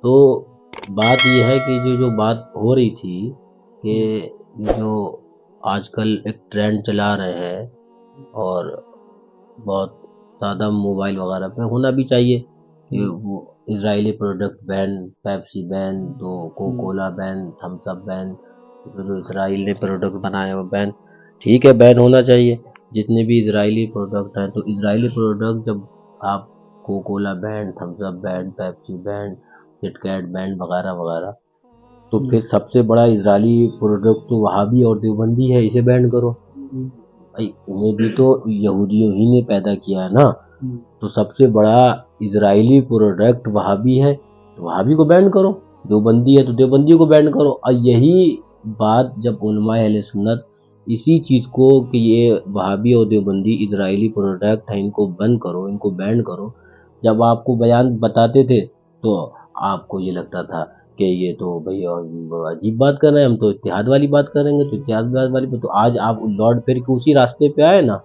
تو بات یہ ہے کہ جو بات ہو رہی تھی کہ جو آج کل ایک ٹرینڈ چلا رہے ہیں اور بہت زیادہ موبائل وغیرہ پہ ہونا بھی چاہیے کہ وہ اسرائیلی پروڈکٹ بین، پیپسی بین، تو کوکولا بین، تھمس اپ بین، جو اسرائیل نے پروڈکٹ بنائے وہ بین، ٹھیک ہے بین ہونا چاہیے جتنے بھی اسرائیلی پروڈکٹ ہیں۔ تو اسرائیلی پروڈکٹ جب آپ کوکولا بین، تھمس اپ بین، پیپسی بین، کٹ کیٹ بین وغیرہ وغیرہ، تو پھر سب سے بڑا اسرائیلی پروڈکٹ تو وہابی اور دیوبندی ہے، اسے بین کرو بھائی، انہیں بھی تو یہودیوں ہی نے پیدا کیا ہے نا۔ تو سب سے بڑا اسرائیلی پروڈکٹ وہابی ہے تو وہابی کو بین کرو، دیوبندی ہے تو دیوبندی کو بین کرو۔ اور یہی بات جب علماء اہل سنت اسی چیز کو کہ یہ وہابی اور دیوبندی اسرائیلی پروڈکٹ ہیں، ان کو بند کرو، ان کو بین کرو، جب آپ کو بیان بتاتے تھے تو آپ کو یہ لگتا تھا کہ یہ تو بھئی عجیب بات کر رہے ہیں، ہم تو اتحاد والی بات کریں گے، تو اتحاد والی بات، تو آج آپ لوٹ پھر کے اسی راستے پہ آئے نا۔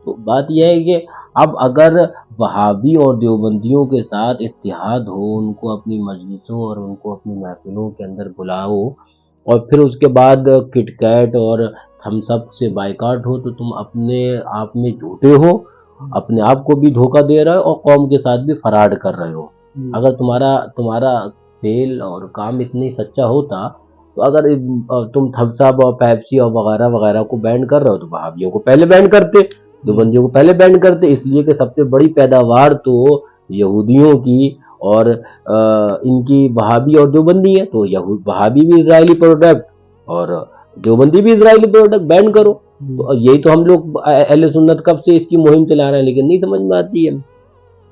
تو بات یہ ہے کہ اب اگر وہابی اور دیوبندیوں کے ساتھ اتحاد ہو، ان کو اپنی مجلسوں اور ان کو اپنی محفلوں کے اندر بلاؤ، اور پھر اس کے بعد کٹ کیٹ اور تھمس اپ سے بائیکاٹ ہو، تو تم اپنے آپ میں جھوٹے ہو، اپنے آپ کو بھی دھوکہ دے رہے ہو اور قوم کے ساتھ بھی فراڈ کر رہے ہو۔ اگر تمہارا فیل اور کام اتنی سچا ہوتا تو اگر تم تھمس اپ اور پیپسی اور وغیرہ وغیرہ کو بین کر رہے ہو تو وہابیوں کو پہلے بین کرتے، دیوبندیوں کو پہلے بین کرتے، اس لیے کہ سب سے بڑی پیداوار تو یہودیوں کی اور ان کی وہابی اور دیوبندی ہے، تو وہابی بھی اسرائیلی پروڈکٹ اور دیوبندی بھی اسرائیلی پروڈکٹ بین کرو۔ تو یہی تو ہم لوگ اہل سنت کب سے اس کی مہم چلا رہے ہیں، لیکن نہیں سمجھ میں آتی ہے۔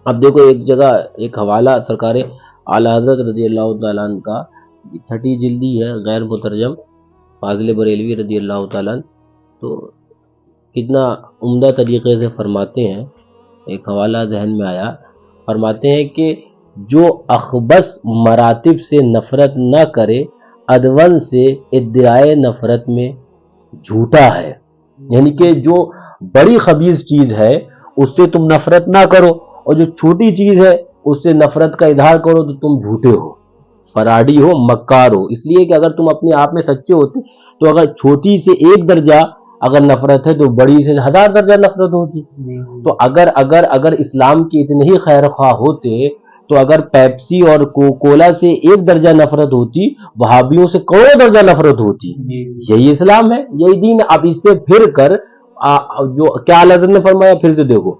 اب دیکھو ایک جگہ ایک حوالہ سرکار اعلی حضرت رضی اللہ تعالیٰ عنہ کا 30 جلدی ہے، غیر مترجم، فاضل بریلوی رضی اللہ تعالیٰ عنہ، تو کتنا عمدہ طریقے سے فرماتے ہیں، ایک حوالہ ذہن میں آیا، فرماتے ہیں کہ جو اخبث مراتب سے نفرت نہ کرے ادون سے ادعائے نفرت میں جھوٹا ہے۔ یعنی کہ جو بڑی خبیث چیز ہے اس سے تم نفرت نہ کرو، اور جو چھوٹی چیز ہے اس سے نفرت کا اظہار کرو تو تم جھوٹے ہو، فراڈی ہو، مکار ہو۔ اس لیے کہ اگر تم اپنے آپ میں سچے ہوتے تو اگر چھوٹی سے 1 درجہ اگر نفرت ہے تو بڑی سے 1000 درجہ نفرت ہوتی۔ تو اگر اسلام کے اتنے ہی خیر خواہ ہوتے تو اگر پیپسی اور کوکولا سے 1 درجہ نفرت ہوتی، وہابیوں سے کروڑوں درجہ نفرت ہوتی۔ یہی اسلام ہے، یہی دین ہے۔ اب اس سے پھر کر جو کیا حضرت نے فرمایا، پھر سے دیکھو،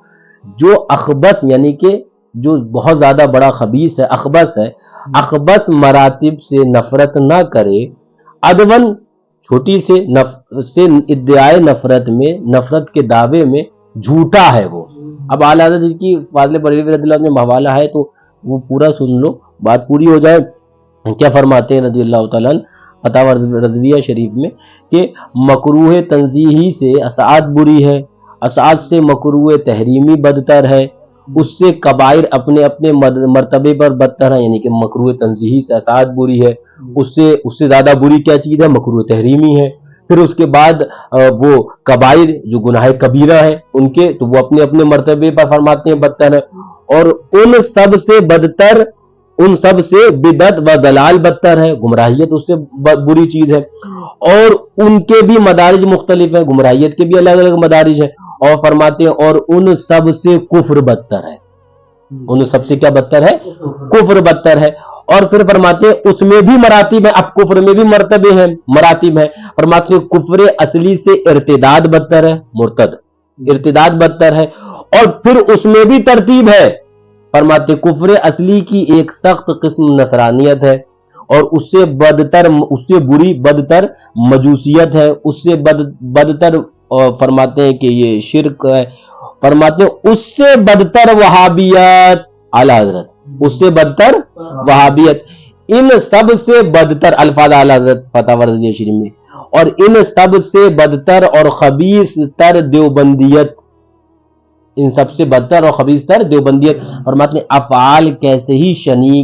جو اخبث یعنی کہ جو بہت زیادہ بڑا خبیث ہے، اخبث ہے، اخبث مراتب سے نفرت نہ کرے ادون چھوٹی سے ادعائے نفرت میں، نفرت کے دعوے میں جھوٹا ہے وہ۔ اب اعلیٰ حضرت جس کی فاضل بریلوی رضی اللہ عنہ میں حوالہ ہے تو وہ پورا سن لو، بات پوری ہو جائے۔ کیا فرماتے ہیں رضی اللہ تعالیٰ عنہ فتاوی رضویہ شریف میں کہ مکروہ تنزیہی سے اسعاد بری ہے، اسعاد سے مکروہ تحریمی بدتر ہے، اس سے کبائر اپنے اپنے مرتبے پر بدتر ہے۔ یعنی کہ مکروہ تنزیہی سے اسعاد بری ہے، اس سے زیادہ بری کیا چیز ہے؟ مکروہ تحریمی ہے۔ پھر اس کے بعد وہ کبائر جو گناہ کبیرہ ہے ان کے، تو وہ اپنے اپنے مرتبے پر فرماتے ہیں بدتر ہے، اور ان سب سے بدتر، ان سب سے بدعت و دلال بدتر ہے، گمراہیت اس سے بری چیز ہے، اور ان کے بھی مدارج مختلف ہیں، گمراہیت کے بھی الگ الگ مدارج ہیں، اور فرماتے ہیں اور ان سب سے کفر بدتر ہے، ان سب سے کیا بدتر ہے؟ کفر بدتر ہے۔ اور پھر فرماتے ہیں اس میں بھی مراتب ہیں، اب کفر میں بھی مرتبے ہیں، مراتب ہیں، فرماتے ہیں کفر اصلی سے ارتداد بدتر ہے، مرتد ارتداد بدتر ہے، اور پھر اس میں بھی ترتیب ہے، فرماتے کفر اصلی کی ایک سخت قسم نصرانیت ہے، اور اس سے بدتر، اس سے بری بدتر مجوسیت ہے، اس سے بدتر فرماتے ہیں کہ یہ شرک ہے، فرماتے ہیں اس سے بدتر وہابیت، اعلیٰ حضرت اس سے بدتر وہابیت، ان سب سے بدتر الفاظ اعلیٰ حضرت فتاوی رضویہ شریف میں، اور ان سب سے بدتر اور خبیث تر دیوبندیت، ان سب سے بدتر اور خبیث تر دیوبندیت۔ فرماتے ہیں افعال کیسے ہی شنیع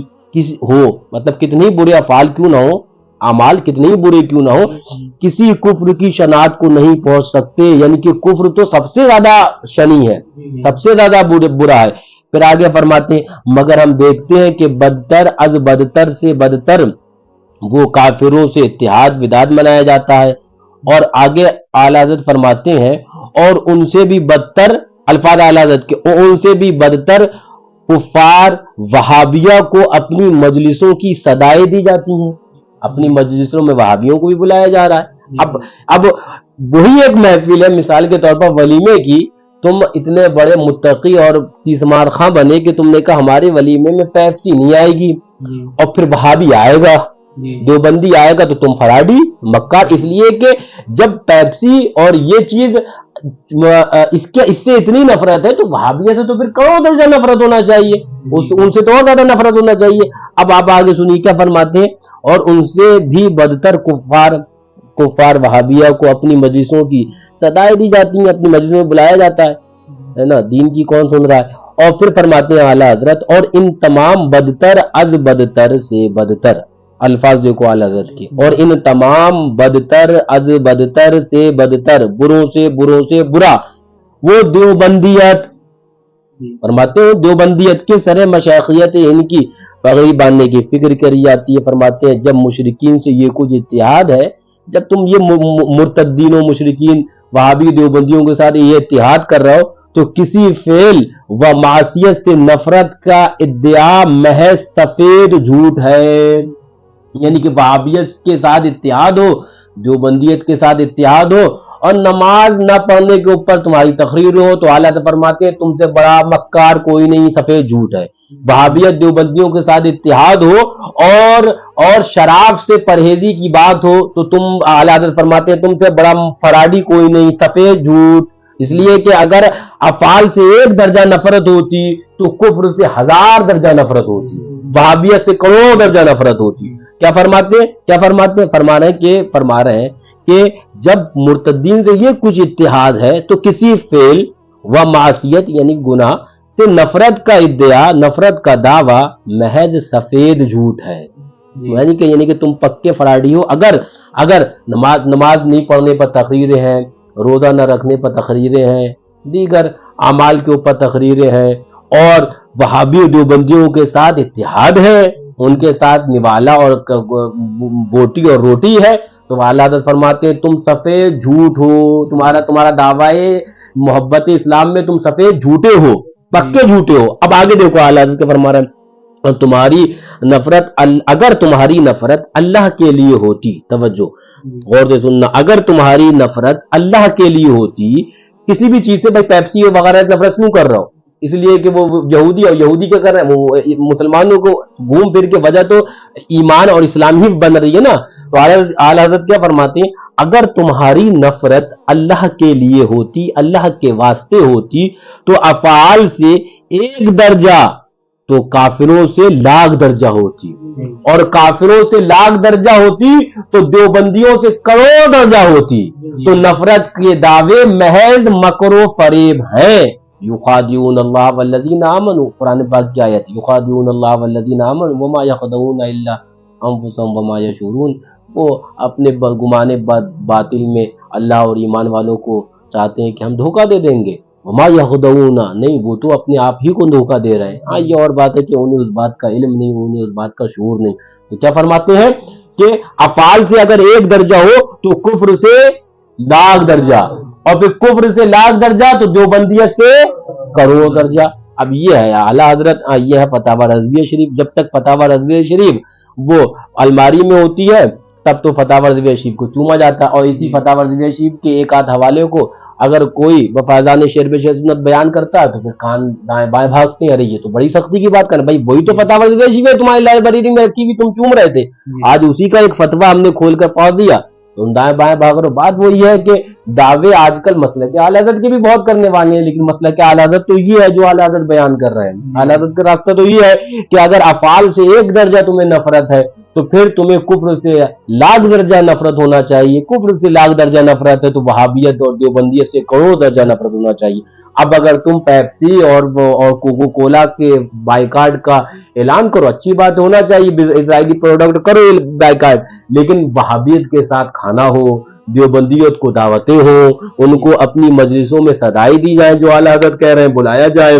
ہو، مطلب کتنے ہی برے افعال کیوں نہ ہو، اعمال کتنے ہی برے کیوں نہ ہو، کسی کفر کی شناعت کو نہیں پہنچ سکتے۔ یعنی کہ کفر تو سب سے زیادہ شنیع ہے، سب سے زیادہ برا ہے، پھر آگے فرماتے ہیں مگر ہم دیکھتے ہیں کہ بدتر از بدتر سے بدتر وہ کافروں سے اتحاد وداد منایا جاتا ہے. اور آگے اعلیٰ حضرت فرماتے ہیں اور ان سے بھی بدتر، الفاظ اعلیٰ حضرت کے، ان سے بھی بدتر کفار وہابیہ کو اپنی مجلسوں کی صدائیں دی جاتی ہیں. اپنی مجلسوں میں وہابیوں کو بھی بلایا جا رہا ہے. اب وہی ایک محفل ہے، مثال کے طور پر ولیمے کی، تم اتنے بڑے متقی اور تیسمار خاں بنے کہ تم نے کہا ہمارے ولیمے میں پیپسی نہیں آئے گی، اور پھر وہابی آئے گا، دیوبندی آئے گا تو تم فراڈی مکار. اس لیے کہ جب پیپسی اور یہ چیز اس سے اتنی نفرت ہے تو وہابیہ سے تو پھر کروڑوں درجہ نفرت ہونا چاہیے، ان سے تو اور زیادہ نفرت ہونا چاہیے. اب آپ آگے سنیے کیا فرماتے ہیں، اور ان سے بھی بدتر کفار وہابیہ کو اپنی مجلسوں کی صدائیں دی جاتی ہیں، اپنی مجلسوں میں بلایا جاتا ہے نا، دین کی کون سن رہا ہے. اور پھر فرماتے ہیں اعلیٰ حضرت اور ان تمام بدتر از بدتر سے بدتر، الفاظ دیکھو اعلیٰ حضرت کی، اور ان تمام بدتر از بدتر سے بدتر، بروں سے برا وہ دیوبندیت. فرماتے ہیں دیوبندیت کے سر مشائخیت ان کی پگڑی باندھنے کی فکر کری جاتی ہے. فرماتے ہیں جب مشرکین سے یہ کچھ اتحاد ہے، جب تم یہ مرتدین و مشرکین وہابی دیوبندیوں کے ساتھ یہ اتحاد کر رہے ہو تو کسی فعل و معصیت سے نفرت کا ادعا محض سفید جھوٹ ہے. یعنی کہ وہابیت کے ساتھ اتحاد ہو، دیوبندیت کے ساتھ اتحاد ہو، اور نماز نہ پڑھنے کے اوپر تمہاری تقریر ہو تو اعلیٰ فرماتے ہیں تم سے بڑا مکار کوئی نہیں، سفید جھوٹ ہے. وہابیت دیوبندیوں کے ساتھ اتحاد ہو اور شراب سے پرہیزی کی بات ہو تو تم اعلیٰ حضرت فرماتے ہیں تم سے بڑا فراڈی کوئی نہیں، سفید جھوٹ. اس لیے کہ اگر افعال سے ایک درجہ نفرت ہوتی تو کفر سے 1000 درجہ نفرت ہوتی، وہابیت سے کروڑوں درجہ نفرت ہوتی. کیا فرماتے ہیں فرما رہے ہیں کہ جب مرتدین سے یہ کچھ اتحاد ہے تو کسی فعل و معصیت یعنی گناہ سے نفرت کا ادعا، نفرت کا دعویٰ محض سفید جھوٹ ہے. یعنی کہ تم پکے فراڈی ہو اگر نماز نہیں پڑھنے پر تقریریں ہیں، روزہ نہ رکھنے پر تقریریں ہیں، دیگر اعمال کے اوپر تقریریں ہیں، اور وہابی دیوبندیوں کے ساتھ اتحاد ہے، ان کے ساتھ نوالا اور بوٹی اور روٹی ہے، تو اعلیٰ حضرت فرماتے ہیں تم سفید جھوٹ ہو. تمہارا دعوی محبت اسلام میں تم سفید جھوٹے ہو، پکے جھوٹے ہو. اب آگے دیکھو اعلیٰ حضرت کے فرما رہے ہیں اور تمہاری نفرت اگر تمہاری نفرت اللہ کے لیے ہوتی، توجہ غور سے سننا، اگر تمہاری نفرت اللہ کے لیے ہوتی، کسی بھی چیز سے، بھائی پیپسی وغیرہ نفرت کیوں کر رہا ہو؟ اس لیے کہ وہ یہودی کیا کر رہے ہیں، مسلمانوں کو گھوم پھر کے وجہ تو ایمان اور اسلام ہی بن رہی ہے نا. تو اعلیٰ حضرت کیا فرماتے ہیں اگر تمہاری نفرت اللہ کے لیے ہوتی، اللہ کے واسطے ہوتی، تو افعال سے 1 درجہ تو کافروں سے 1,00,000 درجہ ہوتی، اور کافروں سے 1,00,000 درجہ ہوتی تو دیوبندیوں سے کروڑ درجہ ہوتی. تو نفرت کے دعوے محض مکر و فریب ہیں. یخادعون اللہ والذین آمنوا، قرآن پاک کی آیت، یخادعون اللہ والذین آمنوا وما یخدعون الا انفسهم وما یشعرون. وہ اپنے گمان باطل میں اللہ اور ایمان والوں کو چاہتے ہیں کہ ہم دھوکہ دے دیں گے. وما یخدعون، نہیں، وہ تو اپنے آپ ہی کو دھوکہ دے رہے ہیں. ہاں یہ اور بات ہے کہ انہیں اس بات کا علم نہیں، انہیں اس بات کا شعور نہیں. تو کیا فرماتے ہیں کہ افعال سے اگر 1 درجہ ہو تو کفر سے 1,00,000 درجہ، اور پھر کفر سے 1,00,000 درجہ تو دیوبندیت سے کروڑ درجہ. اب یہ ہے اعلیٰ حضرت، یہ ہے فتاوی رضویہ شریف. جب تک فتاوی رضویہ شریف وہ الماری میں ہوتی ہے تب تو فتاوی رضویہ شریف کو چوما جاتا ہے، اور اسی فتاوی رضویہ شریف کے ایک آدھ حوالے کو اگر کوئی وفادان شعر بے سنت بیان کرتا ہے تو پھر کان دائیں بائیں بھاگتے ہیں، ارے یہ تو بڑی سختی کی بات کر، بھائی وہی تو فتاوی رضویہ شریف ہے تمہاری لائبریری میں رکھی ہوئی، تم چوم رہے تھے، آج اسی کا ایک فتویٰ ہم نے کھول کر پڑھ دیا تم دائیں بائیں بھاگ رہے ہو. بات وہی ہے کہ دعوے آج کل مسلک اعلیٰ حضرت کے بھی بہت کرنے والے ہیں، لیکن مسلک اعلیٰ حضرت تو یہ ہے جو اعلیٰ حضرت بیان کر رہے ہیں. اعلیٰ حضرت کا راستہ تو یہ ہے کہ اگر افعال سے 1 درجہ تمہیں نفرت ہے تو پھر تمہیں کفر سے 1,00,000 درجہ نفرت ہونا چاہیے. کفر سے 1,00,000 درجہ نفرت ہے تو وہابیت اور دیوبندیت سے کروڑ درجہ نفرت ہونا چاہیے. اب اگر تم پیپسی اور کوکو کولا کے بائیکاٹ کا اعلان کرو، اچھی بات ہونا چاہیے، اسرائیلی پروڈکٹ کرو بائیکاٹ، لیکن وہابیت کے ساتھ کھانا ہو، دیوبندیت کو دعوتیں ہوں، ان کو اپنی مجلسوں میں صدائیں دی جائیں جو اعلیٰ حضرت کہہ رہے ہیں، بلایا جائے،